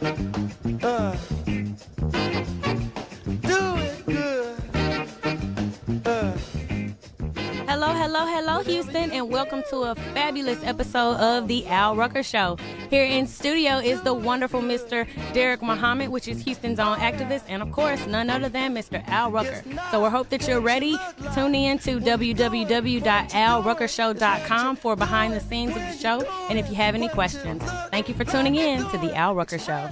Do it good. Hello, hello, hello, Houston, and welcome to a fabulous episode of the Al Rucker Show. Here in studio is the wonderful Mr. Deric Muhammad, which is Houston's own activist, and of course, none other than Mr. Al Rucker. So we hope that you're ready. Tune in to www.alruckershow.com for behind the scenes of the show, and if you have any questions. Thank you for tuning in to the Al Rucker Show.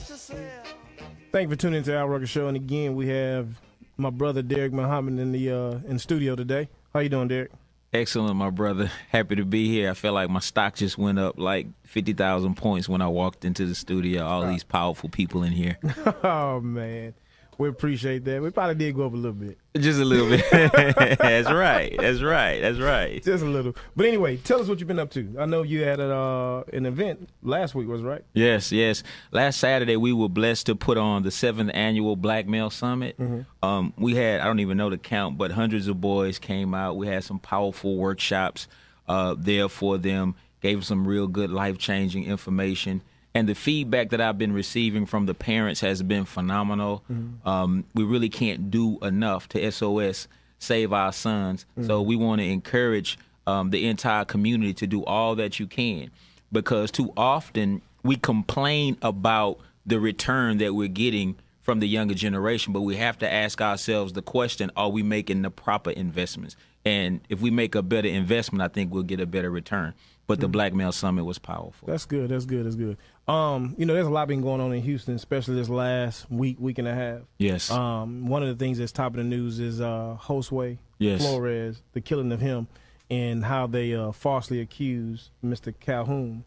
Thank you for tuning in to Al Rucker Show, and again, we have my brother Deric Muhammad in the studio today. How you doing, Deric? Excellent, my brother. Happy to be here. I feel like my stock just went up like 50,000 points when I walked into the studio. All these powerful people in here. Oh, man. We appreciate that. We probably did go up a little bit. Just a little bit. That's right. That's right. That's right. Just a little. But anyway, tell us what you've been up to. I know you had an event last week, was right? Yes, yes. Last Saturday, we were blessed to put on the 7th Annual Black Male Summit. Mm-hmm. We had, I don't even know the count, but hundreds of boys came out. We had some powerful workshops there for them, gave them some real good life-changing information. And the feedback that I've been receiving from the parents has been phenomenal. Mm-hmm. We really can't do enough to SOS, save our sons. Mm-hmm. So we want to encourage the entire community to do all that you can, because too often we complain about the return that we're getting from the younger generation, but we have to ask ourselves the question, are we making the proper investments? And if we make a better investment, I think we'll get a better return. But the Black Male Summit was powerful. That's good. That's good. That's good. There's a lot been going on in Houston, especially this last week and a half. Yes. One of the things that's top of the news is Josue Flores, the killing of him, and how they falsely accused Mr. Calhoun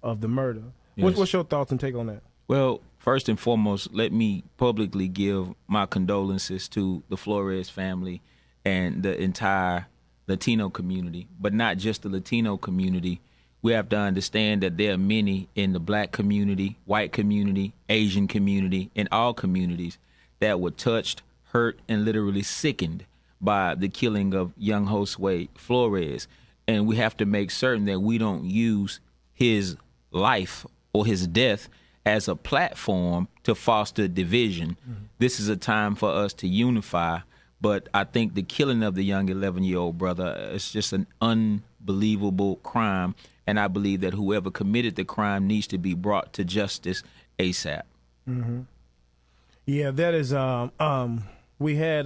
of the murder. Yes. What's your thoughts and take on that? Well, first and foremost, let me publicly give my condolences to the Flores family and the entire Latino community, but not just the Latino community. We have to understand that there are many in the black community, white community, Asian community, and all communities that were touched, hurt, and literally sickened by the killing of young Josue Flores. And we have to make certain that we don't use his life or his death as a platform to foster division. Mm-hmm. This is a time for us to unify. But I think the killing of the young 11-year-old brother is just an unbelievable crime. And I believe that whoever committed the crime needs to be brought to justice ASAP. Mm-hmm. Yeah, that is. We had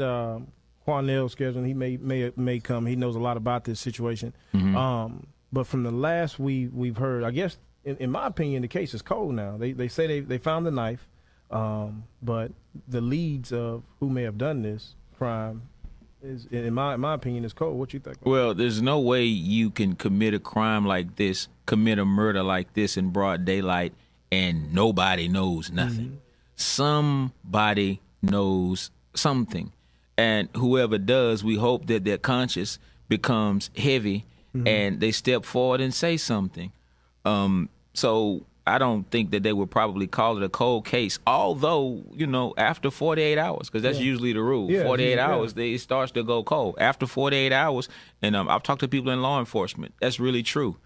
Quanell scheduled. He may come. He knows a lot about this situation. Mm-hmm. But from the last we've heard, I guess, in my opinion, the case is cold now. They say they found the knife, but the leads of who may have done this crime is, in my opinion, is cold. What you think? Well, there's no way you can commit a crime like this, commit a murder like this in broad daylight, and nobody knows nothing. Mm-hmm. Somebody knows something, and whoever does, we hope that their conscience becomes heavy, mm-hmm. and they step forward and say something. So I don't think that they would probably call it a cold case, although, after 48 hours, because that's usually the rule. 48 hours, it starts to go cold. After 48 hours, and I've talked to people in law enforcement, that's really true.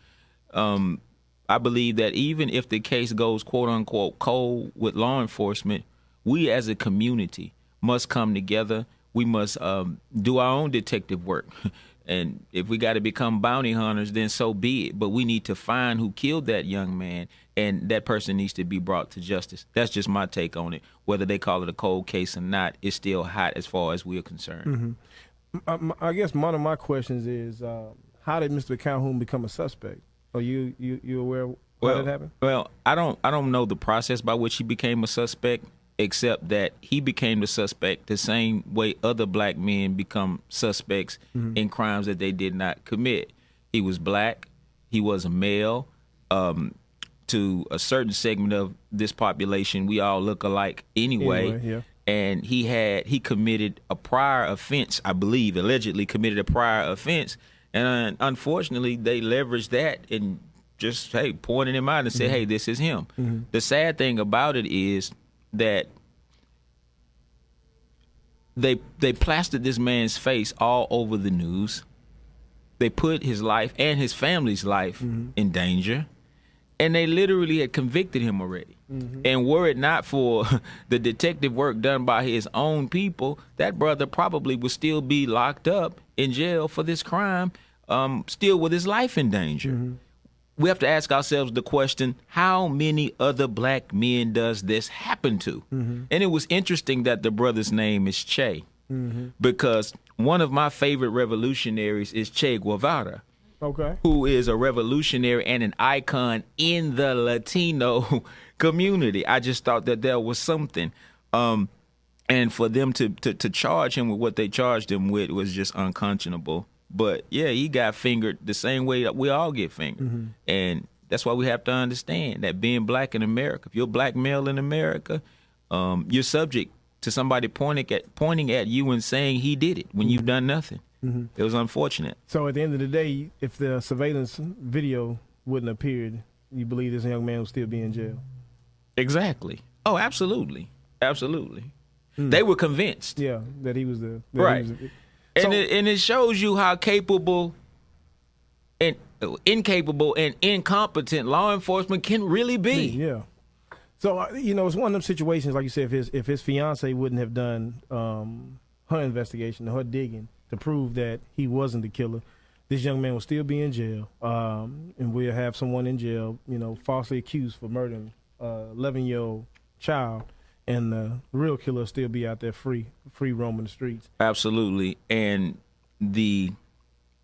I believe that even if the case goes, quote unquote, cold with law enforcement, we as a community must come together. We must do our own detective work. And if we got to become bounty hunters, then so be it. But we need to find who killed that young man, and that person needs to be brought to justice. That's just my take on it. Whether they call it a cold case or not, it's still hot as far as we're concerned. Mm-hmm. I guess one of my questions is, how did Mr. Calhoun become a suspect? Are you aware of how that happened? Well, I don't know the process by which he became a suspect, except that he became the suspect the same way other black men become suspects mm-hmm. in crimes that they did not commit. He was black. He was a male. To a certain segment of this population, we all look alike anyway. And he committed a prior offense, I believe, allegedly committed a prior offense. And unfortunately, they leveraged that and just, pointed him out and said, hey, this is him. Mm-hmm. The sad thing about it is that they plastered this man's face all over the news. They put his life and his family's life mm-hmm. in danger, and they literally had convicted him already. And were it not for the detective work done by his own people, that brother probably would still be locked up in jail for this crime, still with his life in danger. We have to ask ourselves the question, how many other black men does this happen to? And it was interesting that the brother's name is Che, because one of my favorite revolutionaries is Che Guevara. Okay. Who is a revolutionary and an icon in the Latino community. I just thought that there was something. And for them to charge him with what they charged him with was just unconscionable. But, yeah, he got fingered the same way that we all get fingered. And that's why we have to understand that being black in America, if you're a black male in America, you're subject to somebody pointing at you and saying he did it when you've done nothing. It was unfortunate. So at the end of the day, if the surveillance video wouldn't have appeared, you believe this young man would still be in jail? Exactly. Oh, absolutely. Absolutely. They were convinced. Yeah, that he was the... Right. And it shows you how capable and incapable and incompetent law enforcement can really be. Yeah. So, it's one of them situations, like you said, if his fiance wouldn't have done her investigation, her digging, to prove that he wasn't the killer, this young man will still be in jail, and we'll have someone in jail, falsely accused for murdering an 11-year-old child, and the real killer will still be out there free roaming the streets. Absolutely. And the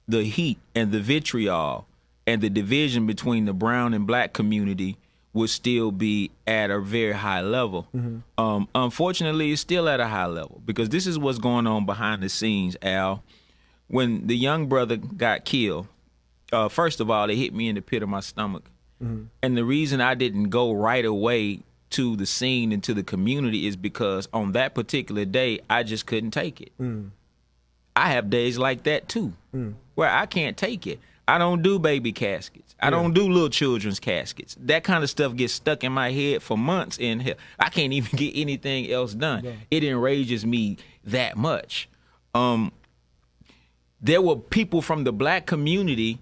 heat and the vitriol and the division between the brown and black community would still be at a very high level. Unfortunately, it's still at a high level because this is what's going on behind the scenes, Al. When the young brother got killed, first of all, it hit me in the pit of my stomach. And the reason I didn't go right away to the scene and to the community is because on that particular day, I just couldn't take it. I have days like that too, where I can't take it. I don't do baby caskets. I don't do little children's caskets. That kind of stuff gets stuck in my head for months, and I can't even get anything else done. Yeah. It enrages me that much. There were people from the black community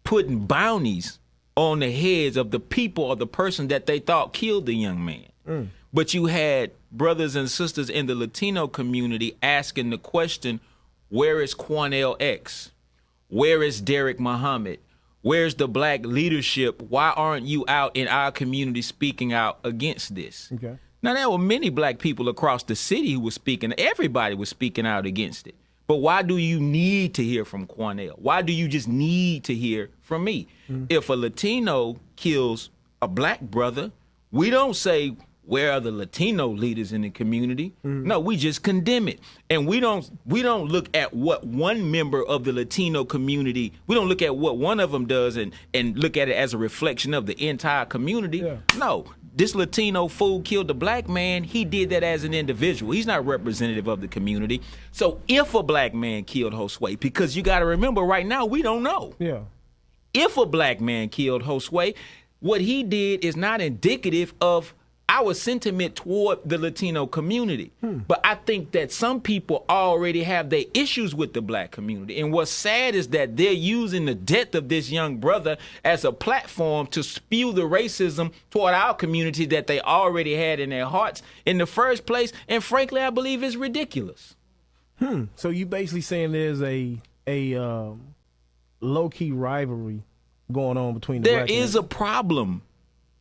putting bounties on the heads of the people or the person that they thought killed the young man. But you had brothers and sisters in the Latino community asking the question, where is Quanell X? Where is Deric Muhammad? Where's the black leadership? Why aren't you out in our community speaking out against this? Okay. Now, there were many black people across the city who were speaking. Everybody was speaking out against it. But why do you need to hear from Quanell? Why do you just need to hear from me? If a Latino kills a black brother, we don't say, where are the Latino leaders in the community? No, we just condemn it. And we don't look at what one member of the Latino community, we don't look at what one of them does and look at it as a reflection of the entire community. Yeah. No, this Latino fool killed a black man. He did that as an individual. He's not representative of the community. So if a black man killed Josue, because you got to remember right now, we don't know. Yeah. If a black man killed Josue, what he did is not indicative of our sentiment toward the Latino community. But I think that some people already have their issues with the black community. And what's sad is that they're using the death of this young brother as a platform to spew the racism toward our community that they already had in their hearts in the first place. And frankly, I believe it's ridiculous. So you basically saying there's a low-key rivalry going on between the black There is a problem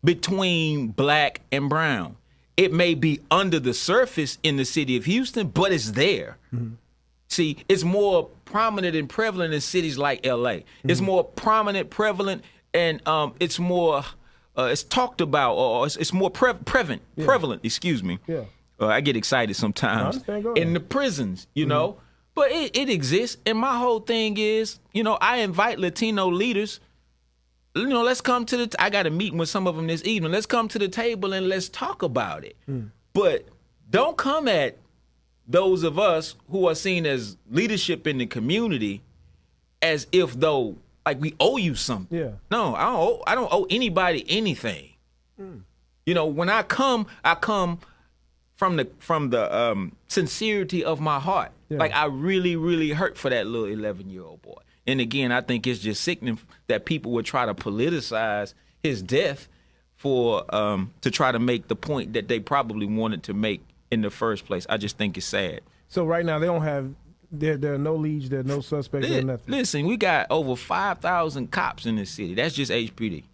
between black and brown. It may be under the surface in the city of Houston, but it's there. See, it's more prominent and prevalent in cities like LA. It's more prominent, prevalent, and it's more it's talked about, or it's more prevalent, excuse me. Yeah. I get excited sometimes in the prisons, you know, but it exists. And my whole thing is, I invite Latino leaders, let's come to I got a meeting with some of them this evening. Let's come to the table and let's talk about it. But don't come at those of us who are seen as leadership in the community as if though like we owe you something. Yeah. No, I don't owe anybody anything. When I come from the sincerity of my heart. Yeah. Like I really, really hurt for that little 11-year-old boy. And again, I think it's just sickening that people would try to politicize his death for to try to make the point that they probably wanted to make in the first place. I just think it's sad. So right now they don't have there are no leads, there are no suspects, there nothing. Listen, we got over 5,000 cops in this city. That's just HPD.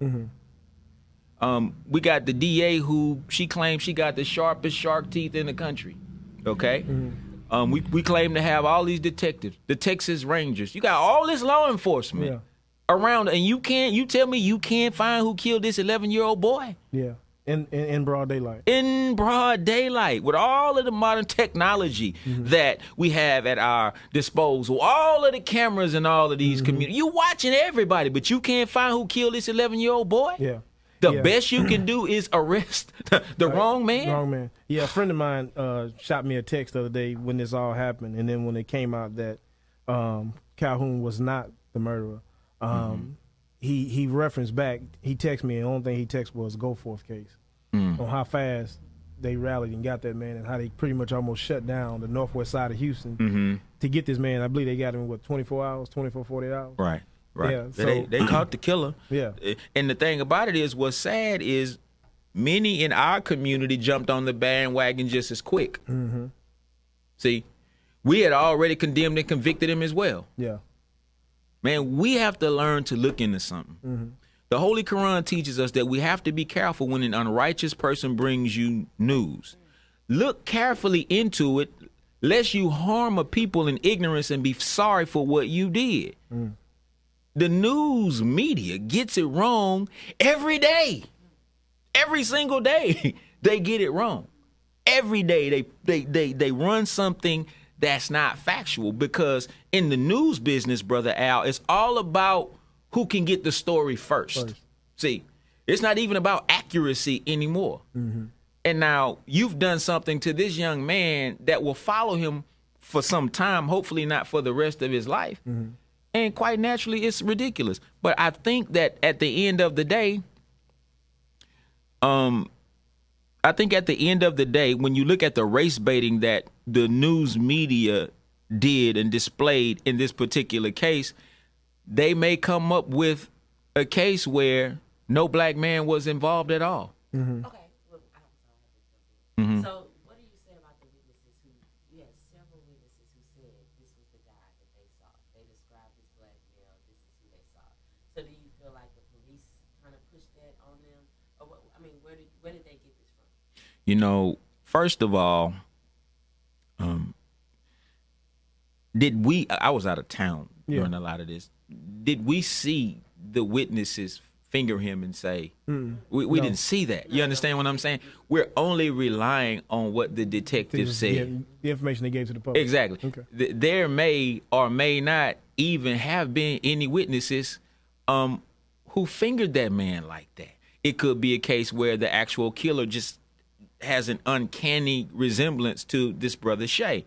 We got the DA who she claims she got the sharpest shark teeth in the country. Okay? We claim to have all these detectives, the Texas Rangers. You got all this law enforcement around, and you tell me you can't find who killed this 11-year-old boy? Yeah. In broad daylight. In broad daylight, with all of the modern technology that we have at our disposal, all of the cameras and all of these communities. You watching everybody, but you can't find who killed this 11-year-old boy? Yeah. The best you can do is arrest the wrong man? Wrong man. Yeah, a friend of mine shot me a text the other day when this all happened, and then when it came out that Calhoun was not the murderer, he referenced back. He texted me, and the only thing he texted was go forth case on how fast they rallied and got that man, and how they pretty much almost shut down the northwest side of Houston to get this man. I believe they got him in 24 hours, 48 hours. Right. Yeah, so they caught the killer. Yeah. And the thing about it is, what's sad is many in our community jumped on the bandwagon just as quick. See, we had already condemned and convicted him as well. Yeah. Man, we have to learn to look into something. The Holy Quran teaches us that we have to be careful when an unrighteous person brings you news. Look carefully into it, lest you harm a people in ignorance and be sorry for what you did. The news media gets it wrong every day. Every single day, they get it wrong. Every day, they run something that's not factual, because in the news business, Brother Al, it's all about who can get the story first. See, it's not even about accuracy anymore. And now you've done something to this young man that will follow him for some time, hopefully not for the rest of his life. And quite naturally, it's ridiculous. But I think that at the end of the day, when you look at the race baiting that the news media did and displayed in this particular case, they may come up with a case where no black man was involved at all. Okay. Well, So what do you say about the witnesses who, you had several witnesses who said this was the guy that they saw. They described this black male, this is who they saw. So do you feel like the police kind of pushed that on them? Or what, I mean, where did they get this from? You know, first of all, I was out of town during a lot of this. Did we see the witnesses finger him and say, we didn't see that? You understand what I'm saying? We're only relying on what the detective said. The information they gave to the public. Exactly. Okay. There may or may not even have been any witnesses who fingered that man like that. It could be a case where the actual killer just has an uncanny resemblance to this brother Shay.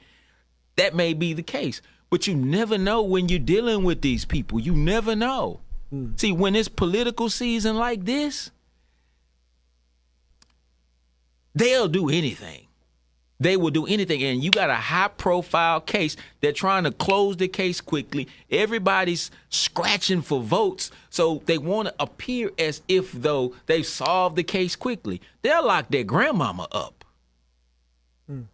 That may be the case. But you never know when you're dealing with these people. You never know. See, when it's political season like this, they'll do anything. They will do anything. And you got a high-profile case. They're trying to close the case quickly. Everybody's scratching for votes, so they want to appear as if though they've solved the case quickly. They'll lock their grandmama up. And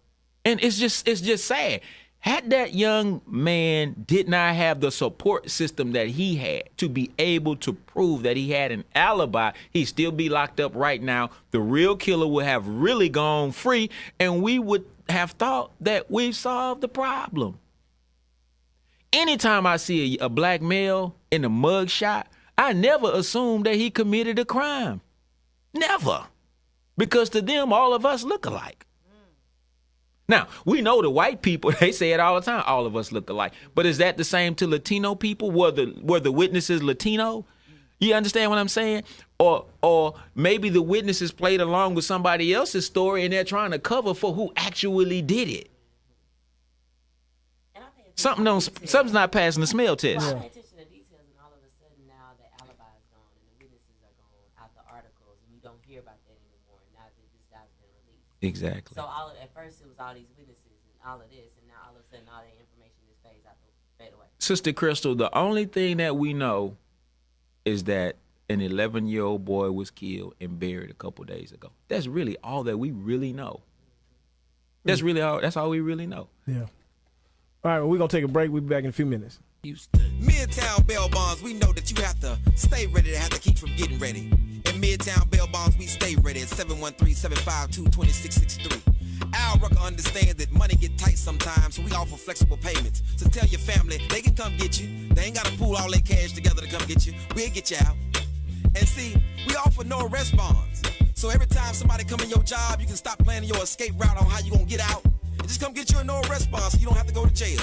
it's just sad. Had that young man did not have the support system that he had to be able to prove that he had an alibi, he'd still be locked up right now. The real killer would have really gone free, and we would have thought that we've solved the problem. Anytime I see a black male in a mug shot, I never assume that he committed a crime. Never. Because to them, all of us look alike. Now, we know the white people, they say it all the time, all of us look alike. But is that the same to Latino people? Were the witnesses Latino? You understand what I'm saying? Or maybe the witnesses played along with somebody else's story and they're trying to cover for who actually did it. Something's not passing the smell test. Well, I pay attention to details, and all of a sudden now the alibi is gone and the witnesses are gone out the articles, and you don't hear about that anymore. Now that this guy's been released. Exactly. So at first it was all these witnesses and all of this, and now all of a sudden all that information just fades away. Sister Crystal, the only thing that we know is that an 11-year-old boy was killed and buried a couple days ago. That's really all that we really know. That's all we really know. Yeah. All right, well, we're going to take a break. We'll be back in a few minutes. Midtown Bail Bonds, we know that you have to stay ready to have to keep from getting ready. In Midtown Bail Bonds, we stay ready at 713-752-2663. Al Rucker understands that money get tight sometimes, so we offer flexible payments. So tell your family they can come get you. They ain't got to pool all their cash together to come get you. We'll get you out. And see, we offer no arrest bonds. So every time somebody come in your job, you can stop planning your escape route on how you gonna get out and just come get you a no arrest bond so you don't have to go to jail.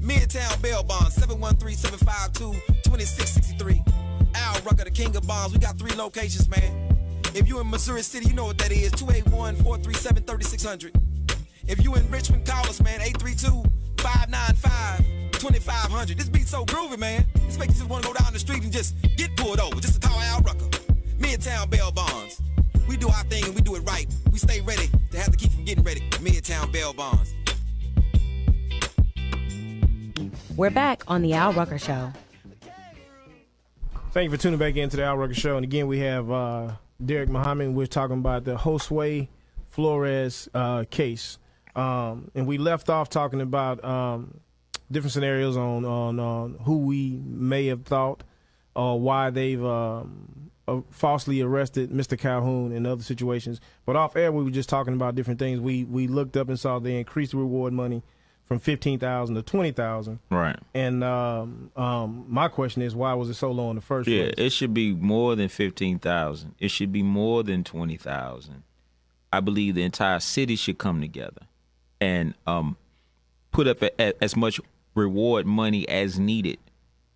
Midtown Bail Bonds, 713-752-2663. Al Rucker, the king of bonds. We got 3 locations, man. If you in Missouri City, you know what that is. 281-437-3600. If you in Richmond, call us, man. 832-595-2500. This beat's so groovy, man. This makes you just want to go down the street and just get pulled over just to call Al Rucker. Midtown Bail Bonds. We do our thing and we do it right. We stay ready to have to keep from getting ready. Midtown Bail Bonds. We're back on the Al Rucker Show. Thank you for tuning back into the Al Rucker Show. And again, we have Deric Muhammad. We're talking about the Josue Flores case. And we left off talking about different scenarios on who we may have thought or why they've falsely arrested Mr. Calhoun in other situations. But off air, we were just talking about different things. We looked up and saw they increased the reward money from $15,000 to $20,000. Right. And my question is, why was it so low in the first place? Yeah, it should be more than $15,000. It should be more than $20,000. I believe the entire city should come together and put up as much reward money as needed.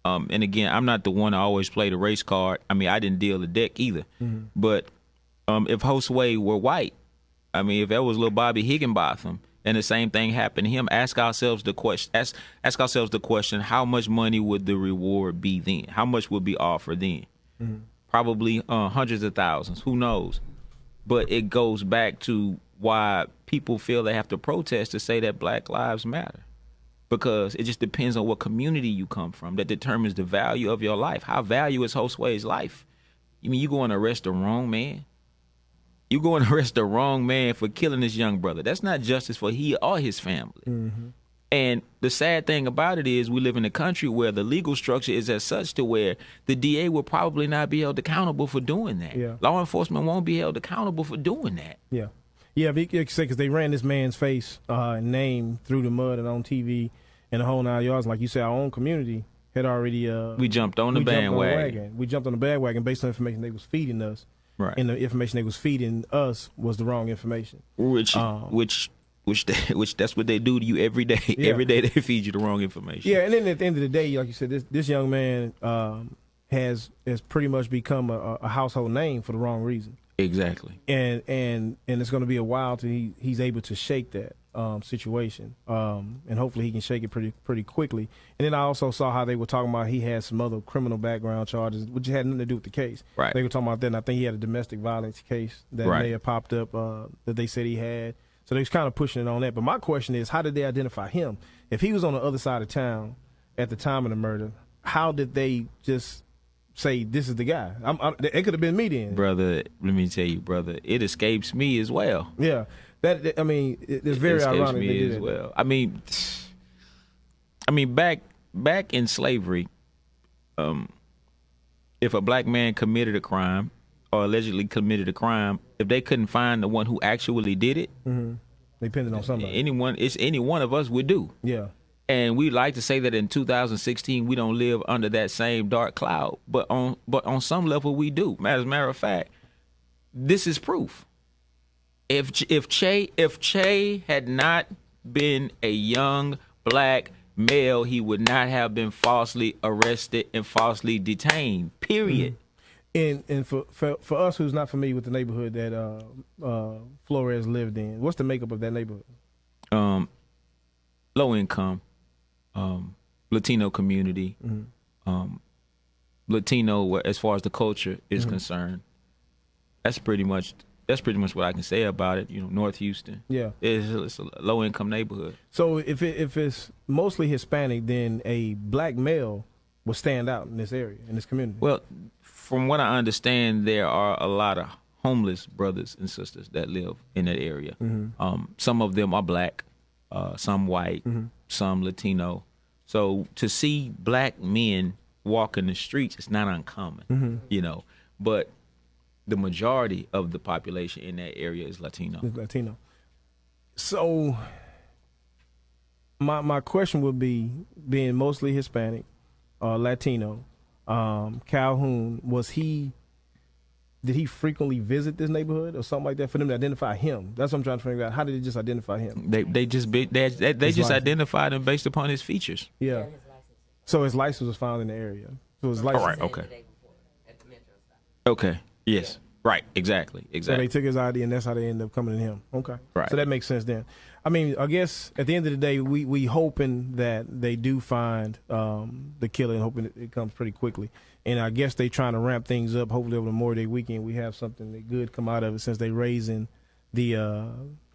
And again, I'm not the one to always play the race card. I mean, I didn't deal the deck either. Mm-hmm. But if Josue were white, I mean, if that was little Bobby Higginbotham, and the same thing happened to him, ask ourselves the question, how much money would the reward be then? How much would be offered then? Mm-hmm. Probably hundreds of thousands. Who knows? But it goes back to why people feel they have to protest to say that Black Lives Matter. Because it just depends on what community you come from. That determines the value of your life. How valuable is Josue's life? You mean you going to arrest the wrong man? You going to arrest the wrong man for killing his young brother. That's not justice for he or his family. Mm-hmm. And the sad thing about it is we live in a country where the legal structure is as such to where the DA will probably not be held accountable for doing that. Yeah. Law enforcement won't be held accountable for doing that. Yeah. Yeah, because they ran this man's face and name through the mud and on TV and the whole 9 yards. Like you said, our own community had already we jumped on the bandwagon. We jumped on the bandwagon based on information they was feeding us. Right. And the information they was feeding us was the wrong information. Which that's what they do to you every day. Yeah. Every day they feed you the wrong information. Yeah, and then at the end of the day, like you said, this young man has pretty much become a household name for the wrong reason. Exactly. And it's going to be a while till he's able to shake that situation. And hopefully he can shake it pretty quickly. And then I also saw how they were talking about he had some other criminal background charges, which had nothing to do with the case. Right. They were talking about that, and I think he had a domestic violence case that may have popped up that they said he had. So they was kind of pushing it on that. But my question is, how did they identify him? If he was on the other side of town at the time of the murder, how did they just say this is the guy? It could have been me then. Brother, let me tell you, brother, it escapes me as well. Yeah. It's very ironic they did as well. I mean, back in slavery, if a black man committed a crime or allegedly committed a crime, if they couldn't find the one who actually did it, they pinned it on somebody. Any one of us would do. Yeah. And we like to say that in 2016 we don't live under that same dark cloud, but on some level we do. As a matter of fact, this is proof. If Che had not been a young black male, he would not have been falsely arrested and falsely detained. Period. And for us who's not familiar with the neighborhood that Flores lived in, what's the makeup of that neighborhood? Low income, Latino community, Latino as far as the culture is concerned. That's pretty much what I can say about it. You know, North Houston. Yeah, it's a low income neighborhood. So if it's mostly Hispanic, then a black male will stand out in this area, in this community? Well, from what I understand, there are a lot of homeless brothers and sisters that live in that area. Some of them are black, some white, some Latino. So to see black men walk in the streets is not uncommon, you know. But the majority of the population in that area is Latino. It's Latino. So my question would be, being mostly Hispanic, Latino, Calhoun, did he frequently visit this neighborhood or something like that for them to identify him? That's what I'm trying to figure out. How did they just identify him? They just identified him based upon his features. Yeah. So his license was found in the area. So his license. All right. Okay. Okay. Yes. Right. Exactly. So they took his ID, and that's how they ended up coming to him. Okay. Right. So that makes sense then. I mean, I guess at the end of the day, we hoping that they do find the killer, and hoping it comes pretty quickly. And I guess they trying to ramp things up. Hopefully over Memorial Day weekend, we have something that good come out of it, since they raising the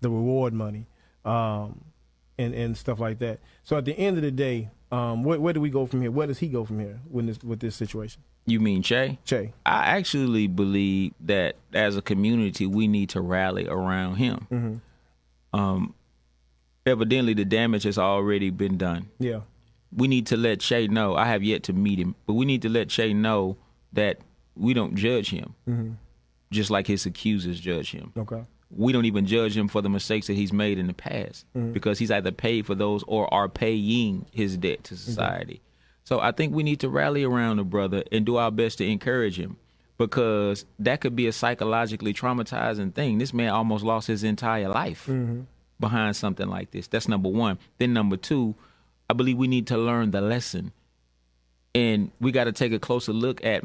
reward money and stuff like that. So at the end of the day, where do we go from here? Where does he go from here with this situation? You mean Che? Che. I actually believe that as a community, we need to rally around him. Evidently, the damage has already been done. Yeah. We need to let Che know. I have yet to meet him, but we need to let Che know that we don't judge him, just like his accusers judge him. Okay. We don't even judge him for the mistakes that he's made in the past, because he's either paid for those or are paying his debt to society. So I think we need to rally around the brother and do our best to encourage him, because that could be a psychologically traumatizing thing. This man almost lost his entire life behind something like this. That's number one. Then number two, I believe we need to learn the lesson. And we got to take a closer look at,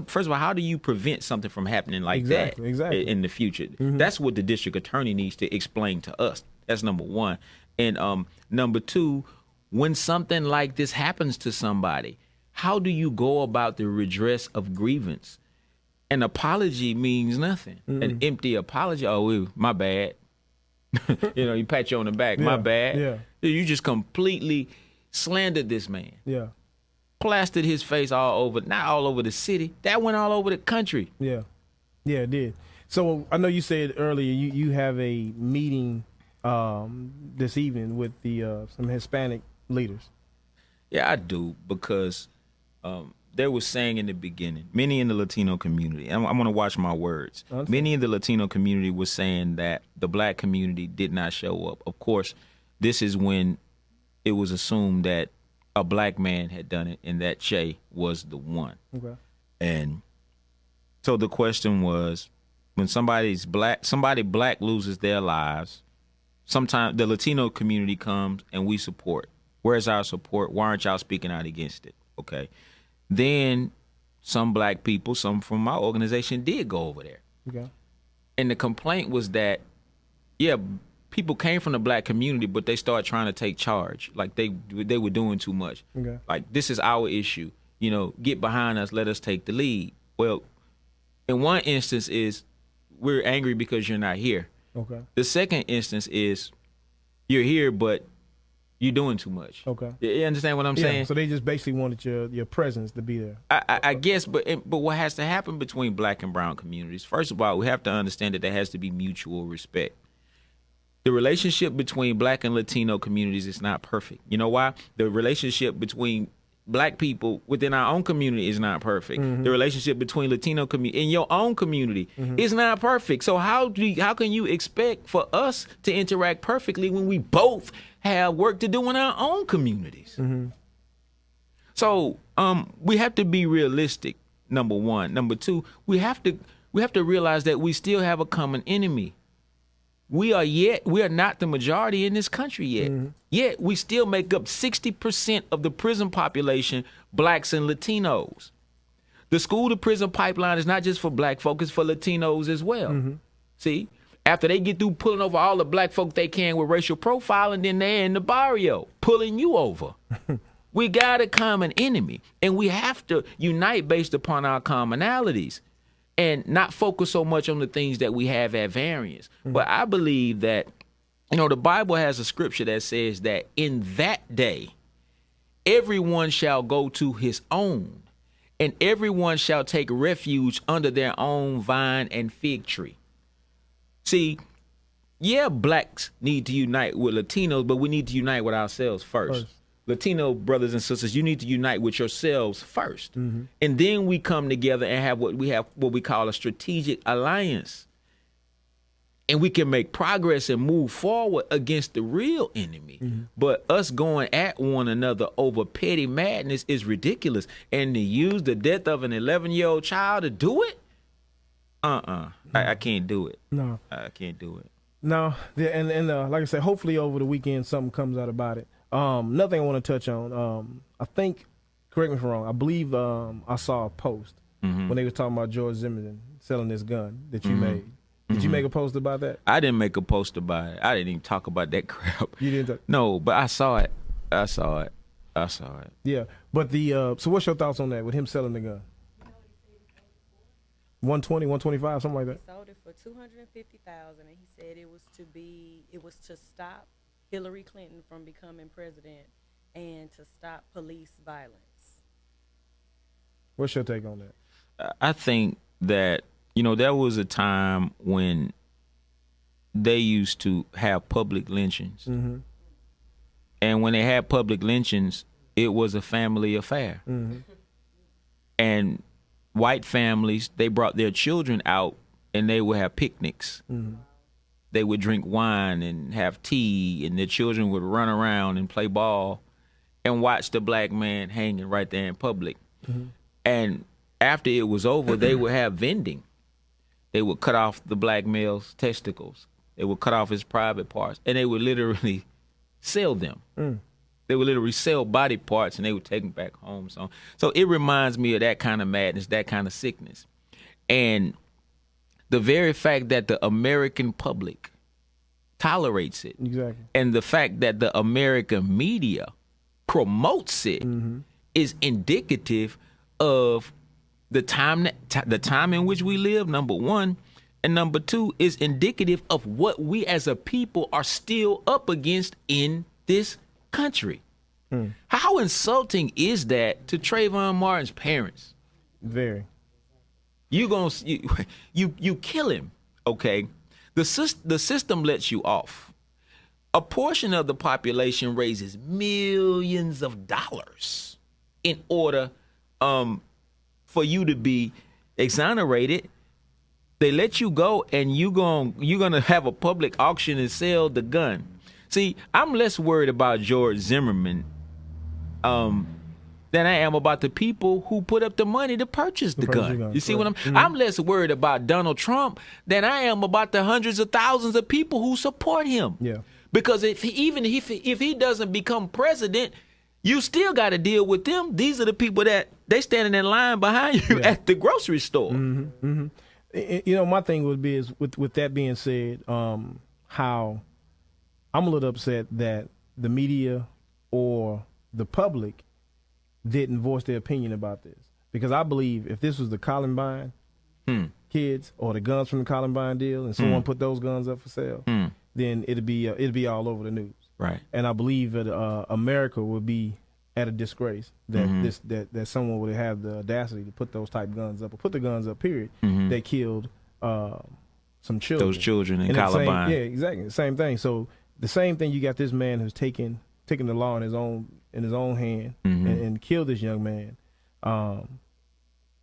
first of all, how do you prevent something from happening like that in the future? That's what the district attorney needs to explain to us. That's number one. And number two, when something like this happens to somebody, how do you go about the redress of grievance? An apology means nothing. An empty apology, my bad. You pat you on the back, my bad. Yeah. You just completely slandered this man. Yeah. Plastered his face all over, not all over the city. That went all over the country. Yeah. Yeah, it did. So I know you said earlier you have a meeting this evening with some Hispanic leaders. Yeah, I do, because they were saying in the beginning, many in the Latino community, I'm going to watch my words, many in the Latino community were saying that the black community did not show up. Of course, this is when it was assumed that a black man had done it and that Che was the one. Okay. And so the question was, when somebody black loses their lives, sometimes the Latino community comes and we support. Where's our support? Why aren't y'all speaking out against it? Okay. Then some black people, some from my organization, did go over there. Okay. And the complaint was that, people came from the black community, but they started trying to take charge. Like they were doing too much. Okay. Like, this is our issue. Get behind us. Let us take the lead. Well, in one instance is we're angry because you're not here. Okay. The second instance is you're here, but you're doing too much. Okay. You understand what I'm saying? So they just basically wanted your presence to be there. I guess, but what has to happen between black and brown communities? First of all, we have to understand that there has to be mutual respect. The relationship between black and Latino communities is not perfect. You know why? The relationship between black people within our own community is not perfect. The relationship between Latino community in your own community is not perfect. So how can you expect for us to interact perfectly when we both have work to do in our own communities? So we have to be realistic. Number one. Number two, we have to realize that we still have a common enemy. We are not the majority in this country yet. Yet we still make up 60% of the prison population, blacks and Latinos. The school to prison pipeline is not just for black folk, it's for Latinos as well. See, after they get through pulling over all the black folk they can with racial profiling, then they're in the barrio pulling you over. We got a common enemy, and we have to unite based upon our commonalities and not focus so much on the things that we have at variance. But I believe that, the Bible has a scripture that says that in that day, everyone shall go to his own, and everyone shall take refuge under their own vine and fig tree. See, yeah, blacks need to unite with Latinos, but we need to unite with ourselves first. Latino brothers and sisters, you need to unite with yourselves first. And then we come together and have what we call a strategic alliance. And we can make progress and move forward against the real enemy. But us going at one another over petty madness is ridiculous. And to use the death of an 11-year-old child to do it? I can't do it. No. I can't do it. No. And like I said, hopefully over the weekend something comes out about it. Nothing I want to touch on. I think, correct me if I'm wrong, I believe I saw a post when they were talking about George Zimmerman selling this gun that you made. Did you make a post about that? I didn't make a post about it. I didn't even talk about that crap. You didn't? No, but I saw it. Yeah, but so what's your thoughts on that with him selling the gun? 120, 125, something like that. He sold it for $250,000, and he said it was to stop Hillary Clinton from becoming president and to stop police violence. What's your take on that? I think that, there was a time when they used to have public lynchings. And when they had public lynchings, it was a family affair. And white families, they brought their children out and they would have picnics. They would drink wine and have tea, and their children would run around and play ball and watch the black man hanging right there in public. And after it was over, they would have vending. They would cut off the black male's testicles. They would cut off his private parts, and they would literally sell them. They would literally sell body parts, and they would take them back home. So it reminds me of that kind of madness, that kind of sickness. And the very fact that the American public tolerates it, and the fact that the American media promotes it is indicative of the time in which we live, number one, and number two is indicative of what we as a people are still up against in this country. How insulting is that to Trayvon Martin's parents? Very. You kill him, okay? The system lets you off. A portion of the population raises millions of dollars in order for you to be exonerated. They let you go, and you're gonna have a public auction and sell the gun. See, I'm less worried about George Zimmerman than I am about the people who put up the money to purchase the gun. You see what I'm less worried about Donald Trump than I am about the hundreds of thousands of people who support him. Yeah. Because if he doesn't become president, you still got to deal with them. These are the people that they standing in line behind you at the grocery store. My thing would be is with that being said, how I'm a little upset that the media or the public didn't voice their opinion about this, because I believe if this was the Columbine kids or the guns from the Columbine deal, and someone put those guns up for sale, then it'd be all over the news. Right. And I believe that America would be at a disgrace that that someone would have the audacity to put those type guns up, or put the guns up, period, that killed some children. Those children in Columbine. Exactly. The same thing. So the same thing, you got this man who's taking the law in his own hand and killed this young man.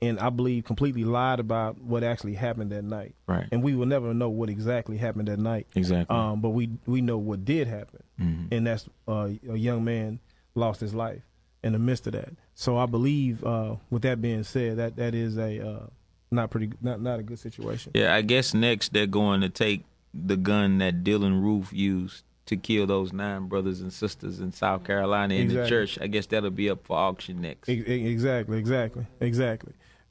And I believe completely lied about what actually happened that night. Right. And we will never know what exactly happened that night. Exactly. But we know what did happen. And that's a young man lost his life in the midst of that. So I believe, with that being said, that is a not a good situation. Yeah, I guess next they're going to take the gun that Dylan Roof used to kill those 9 brothers and sisters in South Carolina in the church. I guess that'll be up for auction next. Exactly.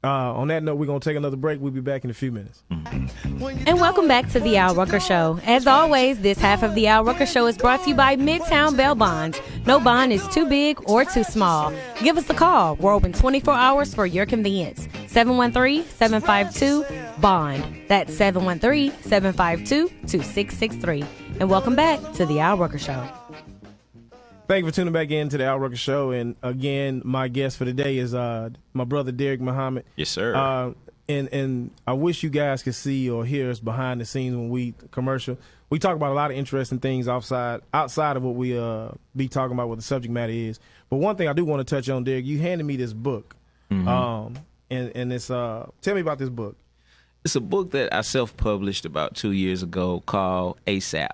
On that note, we're going to take another break. We'll be back in a few minutes. And welcome back to the Al Rucker Show. As always, this half of the Al Rucker Show is brought to you by Midtown Bell Bonds. No bond is too big or too small. Give us a call. We're open 24 hours for your convenience. 713-752-BOND. That's 713-752-2663. And welcome back to the Al Rucker Show. Thank you for tuning back in to the Al Rucker Show. And again, my guest for today is my brother Deric Muhammad. Yes, sir. And I wish you guys could see or hear us behind the scenes when we commercial. We talk about a lot of interesting things outside of what we be talking about, what the subject matter is. But one thing I do want to touch on, Deric, you handed me this book. And it's tell me about this book. It's a book that I self-published about 2 years ago called ASAP.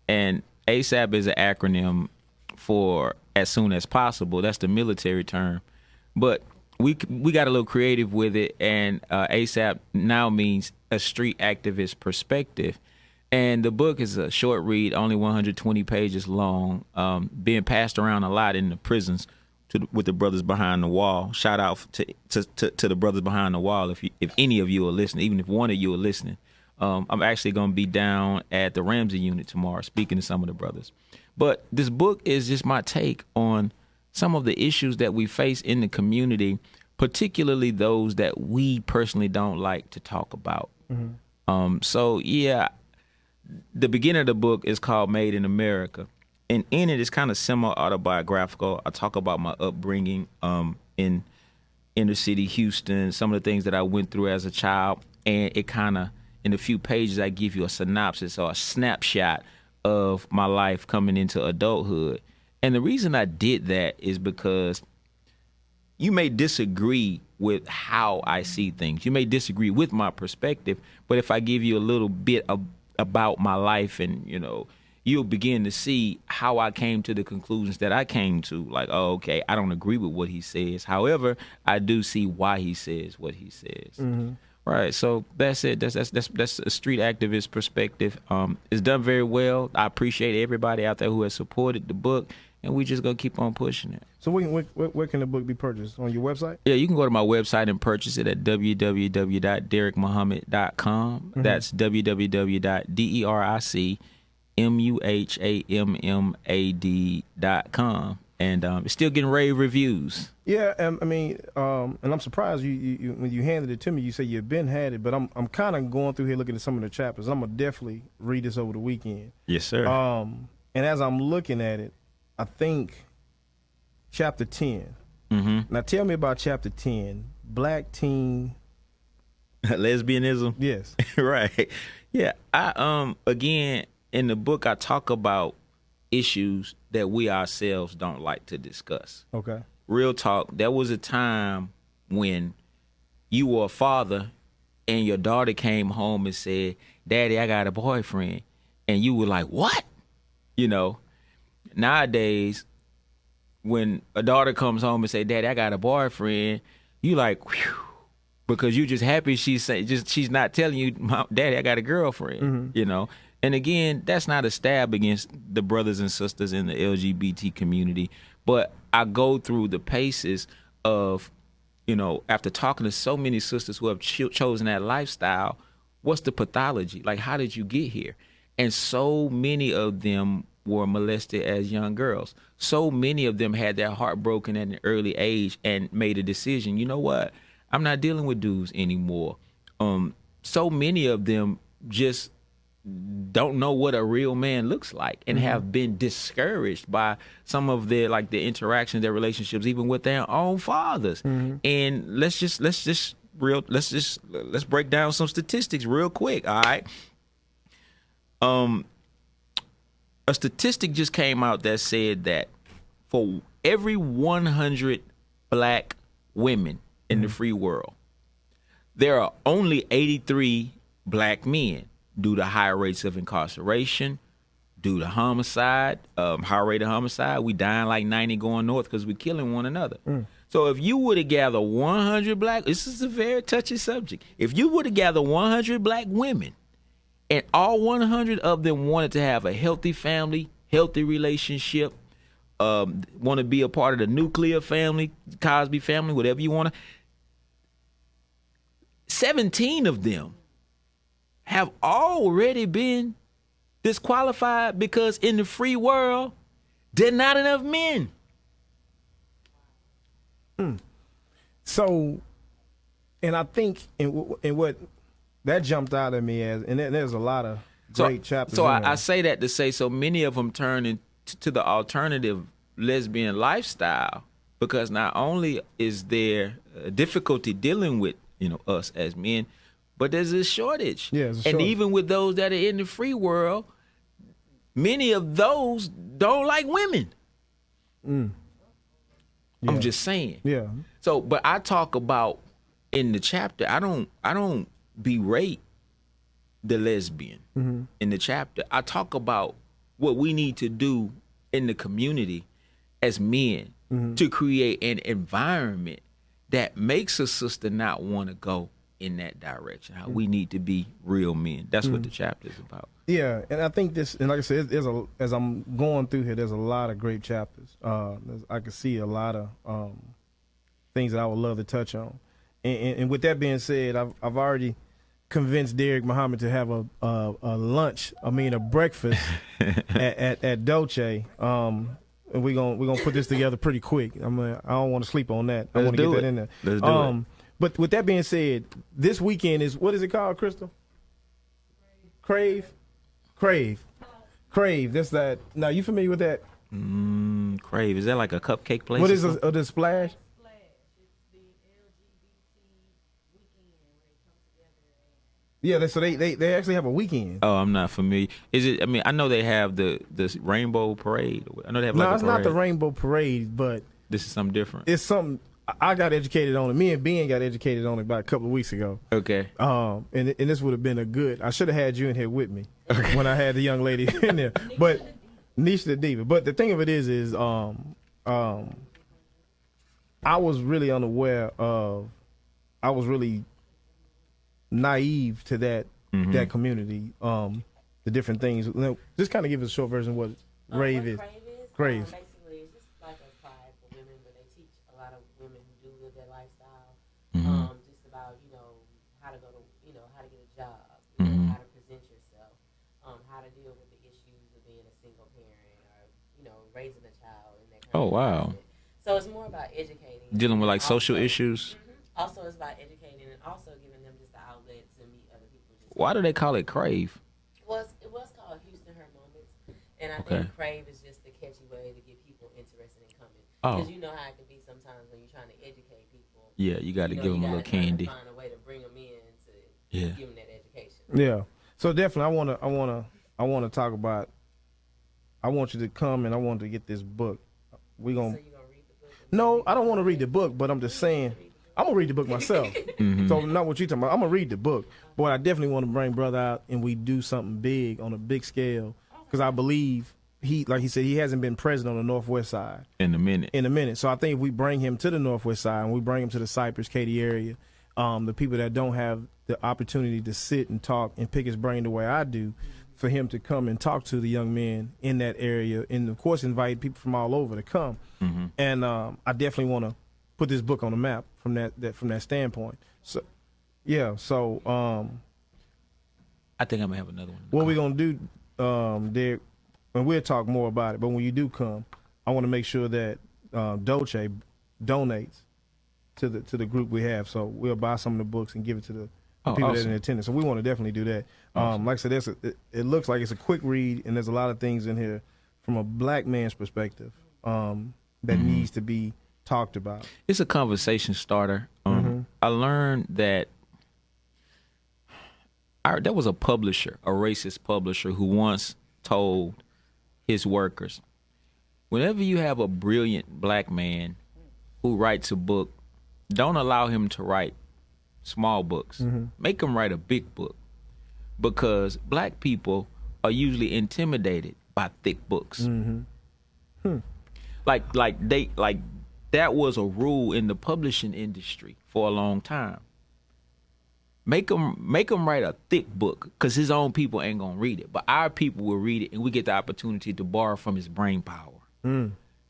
And ASAP is an acronym for as soon as possible. That's the military term. But we got a little creative with it, and ASAP now means a street activist perspective. And the book is a short read, only 120 pages long, being passed around a lot in the prisons with the brothers behind the wall. Shout out to the brothers behind the wall. If any of you are listening, even if one of you are listening, I'm actually going to be down at the Ramsey unit tomorrow speaking to some of the brothers. But this book is just my take on some of the issues that we face in the community, particularly those that we personally don't like to talk about. So, yeah, the beginning of the book is called Made in America. And in it, it's kind of semi-autobiographical. I talk about my upbringing in inner city Houston, some of the things that I went through as a child. And it kind of, in a few pages, I give you a synopsis or a snapshot of my life coming into adulthood. And the reason I did that is because you may disagree with how I see things. You may disagree with my perspective, but if I give you a little bit about my life, and you'll begin to see how I came to the conclusions that I came to. Like, oh, okay, I don't agree with what he says. However, I do see why he says what he says. Right. So that's it. That's a street activist perspective. It's done very well. I appreciate everybody out there who has supported the book, and we just gonna keep on pushing it. So where can the book be purchased? On your website? Yeah, you can go to my website and purchase it at www.dericmuhammad.com. That's www.dericmuhammad.com. And it's still getting rave reviews. Yeah, I mean, and I'm surprised you when you handed it to me, you said you've been had it, but I'm kind of going through here looking at some of the chapters. I'm gonna definitely read this over the weekend. Yes, sir. And as I'm looking at it, I think chapter 10. Now tell me about chapter 10, Black Teen Lesbianism. Yes. Right. Yeah. I again in the book I talk about issues that we ourselves don't like to discuss. Okay. Real talk. There was a time when you were a father and your daughter came home and said, "Daddy, I got a boyfriend," and you were like, "What?" Nowadays, when a daughter comes home and say, "Daddy, I got a boyfriend," you like, whew, because you just happy she's not telling you, "Daddy, I got a girlfriend." And again, that's not a stab against the brothers and sisters in the LGBT community, but I go through the paces of, after talking to so many sisters who have chosen that lifestyle, what's the pathology? Like, how did you get here? And so many of them were molested as young girls. So many of them had their heart broken at an early age and made a decision, you know what? I'm not dealing with dudes anymore. So many of them just don't know what a real man looks like and have been discouraged by some of their the interactions, their relationships, even with their own fathers. And let's break down some statistics real quick. All right. A statistic just came out that said that for every 100 black women in the free world, there are only 83 black men due to high rates of incarceration, due to homicide, high rate of homicide. We dying like 90 going north because we're killing one another. So if you were to gather 100 black, this is a very touchy subject. If you were to gather 100 black women and all 100 of them wanted to have a healthy family, healthy relationship, want to be a part of the nuclear family, Cosby family, whatever you want to, 17 of them have already been disqualified because in the free world, there are not enough men. So, and I think in what that jumped out at me as, and there's a lot of great chapters. So I say that to say so many of them turn into the alternative lesbian lifestyle, because not only is there difficulty dealing with us as men, but there's a shortage. Yeah, there's a and shortage. even with those that are in the free world, many of those don't like women. Yeah. I'm just saying. Yeah. So, but I talk about in the chapter, I don't berate the lesbian in the chapter. I talk about what we need to do in the community as men to create an environment that makes a sister not want to go in that direction. How we need to be real men. That's what the chapter is about. Yeah, and I think this, and like I said, as I'm going through here, there's a lot of great chapters. I can see a lot of things that I would love to touch on. And with that being said, I've already convinced Deric Muhammad to have a breakfast at Dolce. And we're gonna put this together pretty quick. I don't want to sleep on that. I want to get that in there. Let's do it. But with that being said, this weekend is, what is it called, Crystal? Crave. That's that. Now, you familiar with that? Crave. Is that like a cupcake place? What is the Splash? Yeah, so they actually have a weekend. Oh, I'm not familiar. Is it? I mean, I know they have the Rainbow Parade. I know they have like a it's parade. not the Rainbow Parade, but This is something different. it's something. I got educated on it. Me and Ben got educated on it about a couple of weeks ago. Okay. And this would have been a good. I should have had you in here with me when I had the young lady in there. But Nisha the Diva. But the thing of it is I was really unaware of. I was really naive to that community. The different things. Just kind of give us a short version of what rave is. Crave. Basically, it's just like a pride for women, but they teach a lot of women who do live that lifestyle. Just about how to go to how to get a job, how to present yourself, how to deal with the issues of being a single parent or raising a child and that kind Oh, of wow. thing. So it's more about educating. Dealing with like social Also- issues. Also, it's about educating and also giving them just the outlet to meet other people. Why do they call it Crave? It was called Houston Her Moments, and I Okay. think Crave is just the catchy way to get people interested in coming. Oh. Because you know how it can be sometimes when you're trying to educate people. Yeah, you got to give them a little candy. Find a way to bring them in to Yeah. give them that education. Yeah. So definitely, I wanna talk about. I want you to come and I want to get this book. We So gonna. you're gonna read the book? No, I don't want to read the book, but I'm just saying I'm gonna read the book myself. So not what you talking about. I'm gonna read the book, but I definitely want to bring brother out and we do something big on a big scale because I believe like he said, he hasn't been present on the Northwest side In a minute. So I think if we bring him to the Northwest side and we bring him to the Cypress, Katy area, the people that don't have the opportunity to sit and talk and pick his brain the way I do, for him to come and talk to the young men in that area, and of course invite people from all over to come. And I definitely want to put this book on the map from that standpoint. So, yeah. So, I think I'm gonna have another one. what we're gonna do, Derek, and we'll talk more about it. But when you do come, I want to make sure that Dolce donates to the group we have. So we'll buy some of the books and give it to the people that are in attendance. So we want to definitely do that. Like I said, it looks like it's a quick read, and there's a lot of things in here from a black man's perspective that needs to be talked about. It's a conversation starter. I learned that there was a publisher, a racist publisher, who once told his workers, whenever you have a brilliant black man who writes a book, don't allow him to write small books. Make him write a big book, because black people are usually intimidated by thick books. Like that was a rule in the publishing industry for a long time. Make him write a thick book, because his own people ain't gonna read it, but our people will read it, and we get the opportunity to borrow from his brain power.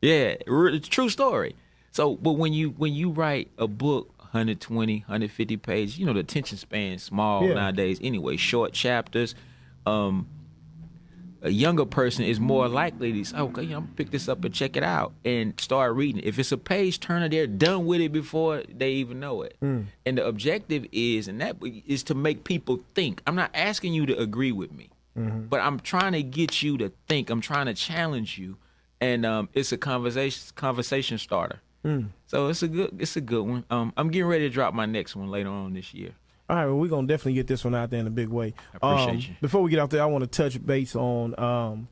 Yeah, it's a true story. So, but when you write a book, 120, 150 pages, the attention span is small nowadays anyway, short chapters. A younger person is more likely to say, okay, I'm gonna pick this up and check it out and start reading. If it's a page turner, they're done with it before they even know it. And the objective is to make people think. I'm not asking you to agree with me, but I'm trying to get you to think. I'm trying to challenge you and it's a conversation starter. So it's a good one. I'm getting ready to drop my next one later on this year. All right, well, we're going to definitely get this one out there in a big way. I appreciate you. Before we get out there, I want to touch base on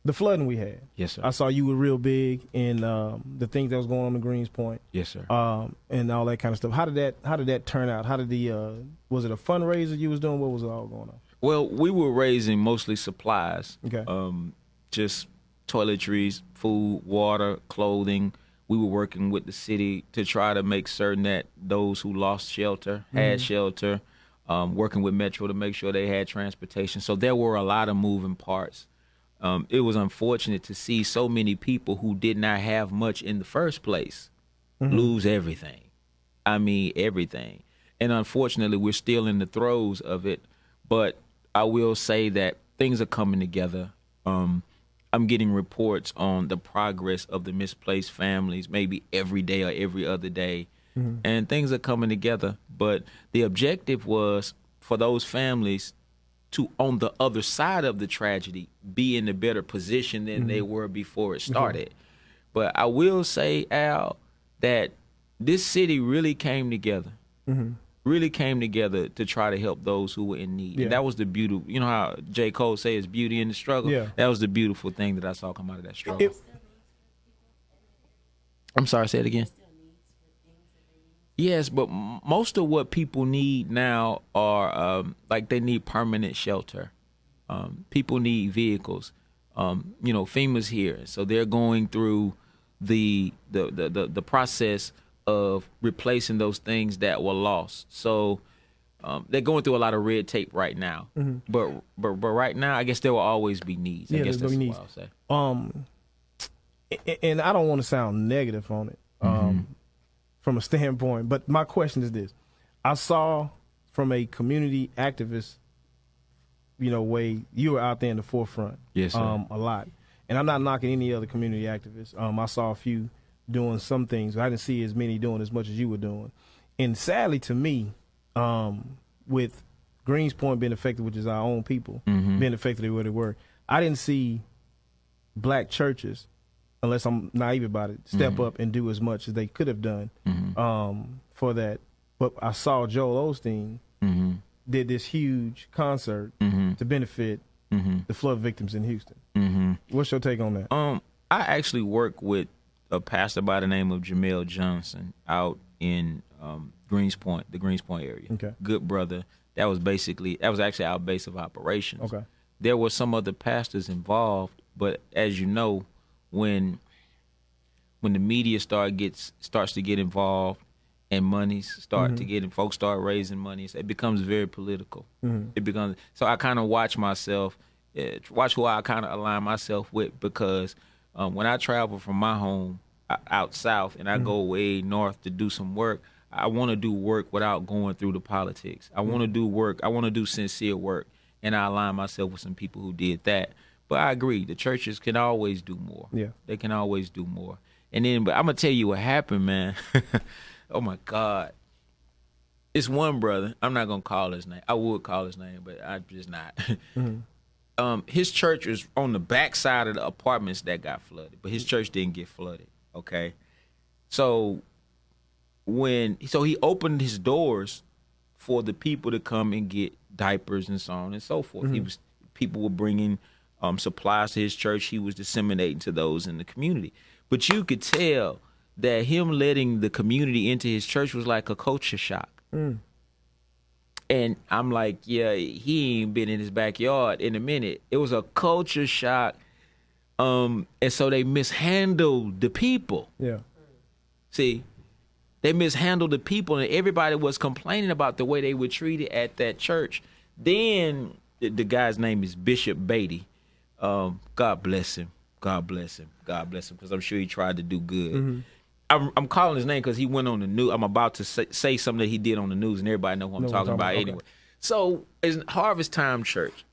the flooding we had. Yes, sir. I saw you were real big in the things that was going on in Greens Point. Yes, sir. And all that kind of stuff. How did that turn out? How did was it a fundraiser you was doing? What was it all going on? Well, we were raising mostly supplies. Okay. Just toiletries, food, water, clothing. We were working with the city to try to make certain that those who lost shelter had shelter, working with Metro to make sure they had transportation. So there were a lot of moving parts. It was unfortunate to see so many people who did not have much in the first place lose everything. I mean, everything. And unfortunately, we're still in the throes of it. But I will say that things are coming together. I'm getting reports on the progress of the misplaced families, maybe every day or every other day. And things are coming together. But the objective was for those families to, on the other side of the tragedy, be in a better position than they were before it started. But I will say, Al, that this city really came together. Really came together to try to help those who were in need. Yeah. And that was the beauty. You know how J. Cole says beauty in the struggle? Yeah. That was the beautiful thing that I saw come out of that struggle. I'm sorry, say it again. Yes, but most of what people need now are like they need permanent shelter. People need vehicles. FEMA's here, so they're going through the process of replacing those things that were lost. So they're going through a lot of red tape right now. But right now, I guess there will always be needs. I guess that's what I'll say. And I don't want to sound negative on it from a standpoint, but my question is this. I saw from a community activist, way, you were out there in the forefront. Yes, sir. A lot. And I'm not knocking any other community activists. I saw a few doing some things. I didn't see as many doing as much as you were doing. And sadly to me, with Greens Point being affected, which is our own people, being affected the way they were, I didn't see black churches, unless I'm naive about it, step up and do as much as they could have done for that. But I saw Joel Osteen did this huge concert to benefit the flood victims in Houston. What's your take on that? I actually work with a pastor by the name of Jamel Johnson out in Greens Point, the Greens Point area. Okay. Good brother. That was actually our base of operations. Okay. There were some other pastors involved, but as you know, when the media starts to get involved and monies start to get in, folks start raising money, it becomes very political. It becomes so I kind of watch myself, watch who I kind of align myself with, because when I travel from my home out south and I go way north to do some work, I want to do work without going through the politics. I want to do work. I want to do sincere work, and I align myself with some people who did that. But I agree, the churches can always do more. Yeah, they can always do more. And then, but I'm gonna tell you what happened, man. Oh my God, it's one brother. I'm not gonna call his name. I would call his name, but I'm just not. His church was on the back side of the apartments that got flooded, but his church didn't get flooded. Okay, so he opened his doors for the people to come and get diapers and so on and so forth. People were bringing supplies to his church. He was disseminating to those in the community. But you could tell that him letting the community into his church was like a culture shock. And I'm like, yeah, he ain't been in his backyard in a minute. It was a culture shock. And so they mishandled the people. Yeah. See, they mishandled the people, and everybody was complaining about the way they were treated at that church. Then the guy's name is Bishop Beatty. God bless him. God bless him. God bless him, because I'm sure he tried to do good. I'm calling his name because he went on the news. I'm about to say something that he did on the news, and everybody know who I'm talking about anyway. So it's Harvest Time Church.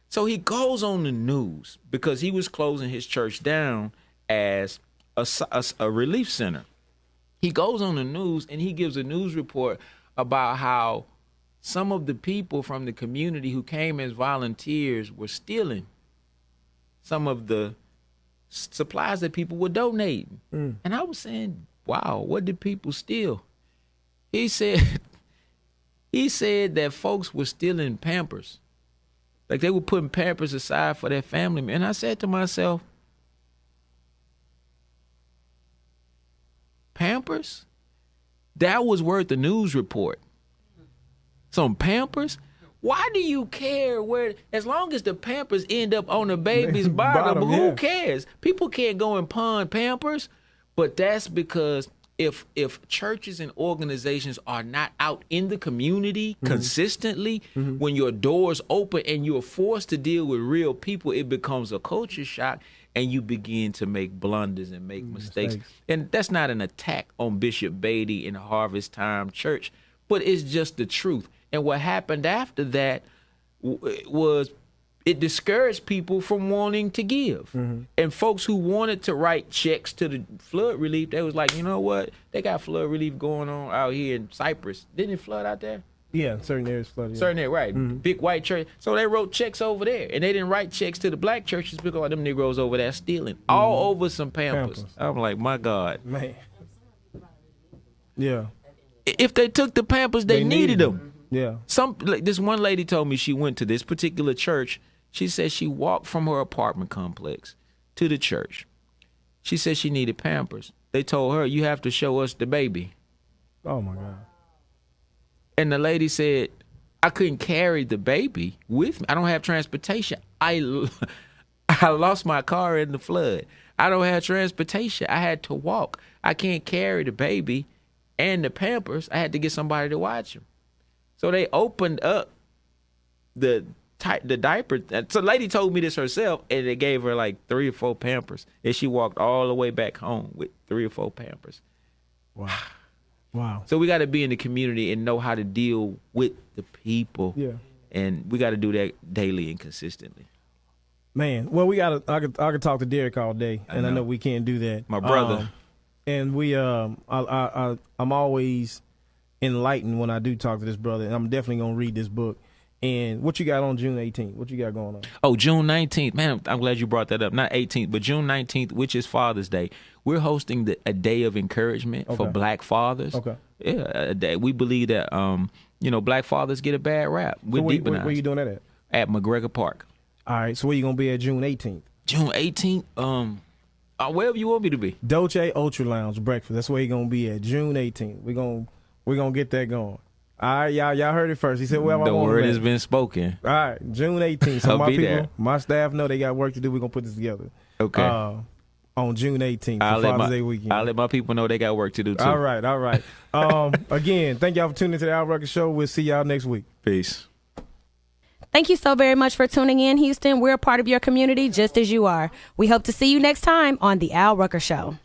So he goes on the news because he was closing his church down as a relief center. He goes on the news and he gives a news report about how some of the people from the community who came as volunteers were stealing some of the supplies that people were donating. And I was saying, wow, what did people steal? He said that folks were stealing Pampers. Like they were putting Pampers aside for their family. And I said to myself, Pampers? That was worth a news report. Some Pampers? Why do you care where, as long as the Pampers end up on the baby's bottom, who cares? People can't go and pawn Pampers. But that's because if churches and organizations are not out in the community consistently, when your doors open and you're forced to deal with real people, it becomes a culture shock and you begin to make blunders and make mistakes. And that's not an attack on Bishop Beatty and Harvest Time Church, but it's just the truth. And what happened after that was it discouraged people from wanting to give. And folks who wanted to write checks to the flood relief, they was like, you know what? They got flood relief going on out here in Cyprus. Didn't it flood out there? Yeah, certain areas flooded. Certain areas, right. Big white church. So they wrote checks over there. And they didn't write checks to the black churches because them Negroes over there stealing. All over some Pampers. I'm like, my God. Man. Yeah. If they took the Pampers, they needed them. Yeah. This one lady told me she went to this particular church. She said she walked from her apartment complex to the church. She said she needed Pampers. They told her, you have to show us the baby. Oh, my God. And the lady said, I couldn't carry the baby with me. I don't have transportation. I lost my car in the flood. I don't have transportation. I had to walk. I can't carry the baby and the Pampers. I had to get somebody to watch him. So they opened up the diaper. So the lady told me this herself, and they gave her like 3 or 4 Pampers. And she walked all the way back home with 3 or 4 Pampers. Wow. Wow. So we got to be in the community and know how to deal with the people. Yeah. And we got to do that daily and consistently. Man, well, I could talk to Deric all day, and I know we can't do that. My brother. And I'm always enlightened when I do talk to this brother, and I'm definitely gonna read this book. And what you got on June 18th? What you got going on? Oh, June 19th. Man, I'm glad you brought that up. Not 18th, but June 19th, which is Father's Day. We're hosting a day of encouragement for black fathers. Okay. Yeah, a day. We believe that, black fathers get a bad rap. We're deep in where you doing that at? At McGregor Park. All right, so where you going to be at June 18th? June 18th? Wherever you want me to be. Dolce Ultra Lounge breakfast. That's where you're going to be at June 18th. We're gonna get that going. All right, y'all heard it first. He said, well, the word has been spoken. All right, June 18th. So my people, there. My staff know they got work to do. We're going to put this together. Okay. On June 18th for Father's Day weekend. I'll let my people know they got work to do, too. All right. Again, thank y'all for tuning into the Al Rucker Show. We'll see y'all next week. Peace. Thank you so very much for tuning in, Houston. We're a part of your community just as you are. We hope to see you next time on the Al Rucker Show.